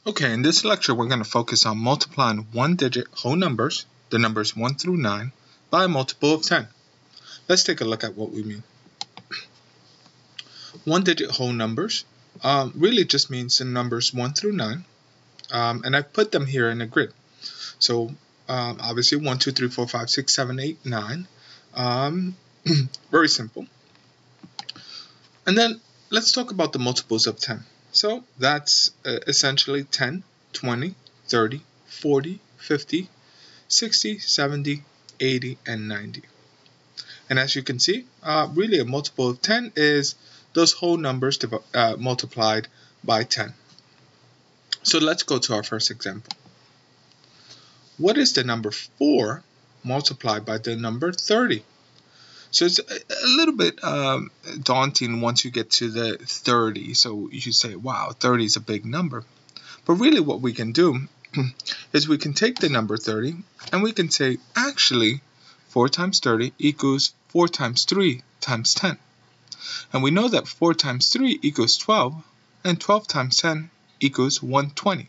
Okay, in this lecture we're going to focus on multiplying one-digit whole numbers, the numbers 1 through 9, by a multiple of 10. Let's take a look at what we mean. One-digit whole numbers really just means the numbers 1 through 9, and I've put them here in a grid. So obviously 1, 2, 3, 4, 5, 6, 7, 8, 9. Very simple. And then let's talk about the multiples of 10. So that's essentially 10, 20, 30, 40, 50, 60, 70, 80, and 90. And as you can see, really a multiple of 10 is those whole numbers multiplied by 10. So let's go to our first example. What is the number 4 multiplied by the number 30? So it's a little bit daunting once you get to the 30. So you say, wow, 30 is a big number. But really what we can do is we can take the number 30 and we can say, actually, 4 times 30 equals 4 times 3 times 10. And we know that 4 times 3 equals 12, and 12 times 10 equals 120.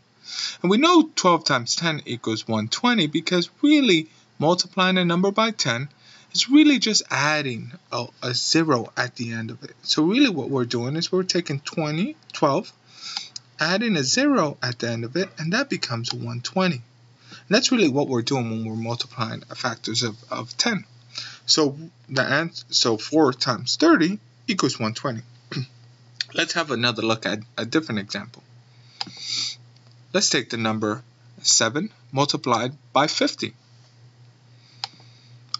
And we know 12 times 10 equals 120 because really multiplying a number by 10 is really just adding a 0 at the end of it. So really what we're doing is we're taking 12, adding a 0 at the end of it, and that becomes 120. And that's really what we're doing when we're multiplying factors of 10. So the answer, so 4 times 30 equals 120. Let's have another look at a different example. Let's take the number 7 multiplied by 50.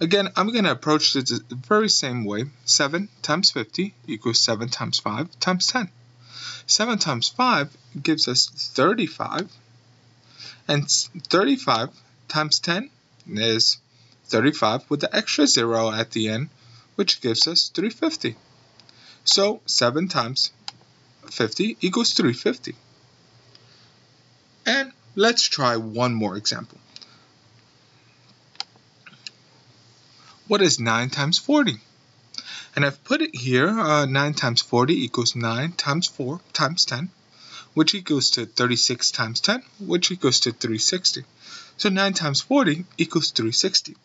Again, I'm going to approach this the very same way. 7 times 50 equals 7 times 5 times 10. 7 times 5 gives us 35. And 35 times 10 is 35 with the extra 0 at the end, which gives us 350. So 7 times 50 equals 350. And let's try one more example. What is 9 times 40? And I've put it here, 9 times 40 equals 9 times 4 times 10, which equals to 36 times 10, which equals to 360. So 9 times 40 equals 360.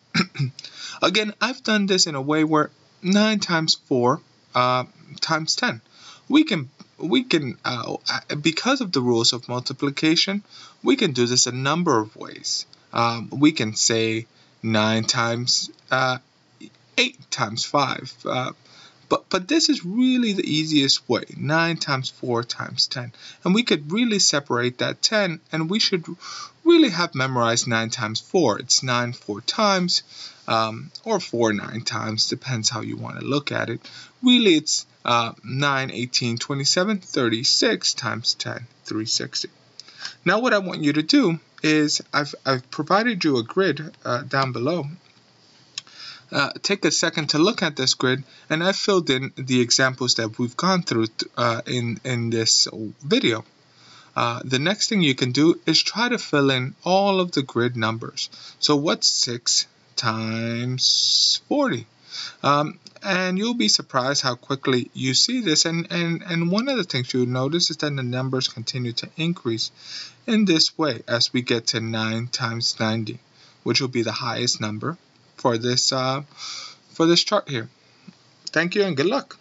Again, I've done this in a way where 9 times 4 times 10. We can because of the rules of multiplication, we can do this a number of ways. We can say 9 times 8 times 5. But this is really the easiest way, 9 times 4 times 10. And we could really separate that 10, and we should really have memorized 9 times 4. It's 9 4 times, or 4 9 times, depends how you want to look at it. Really, it's 9, 18, 27, 36 times 10, 360. Now what I want you to do is, I've provided you a grid down below. Take a second to look at this grid, and I've filled in the examples that we've gone through in this video. The next thing you can do is try to fill in all of the grid numbers. So what's 6 times 40? And you'll be surprised how quickly you see this. And one of the things you'll notice is that the numbers continue to increase in this way as we get to 9 times 90, which will be the highest number for this chart here. Thank you and good luck.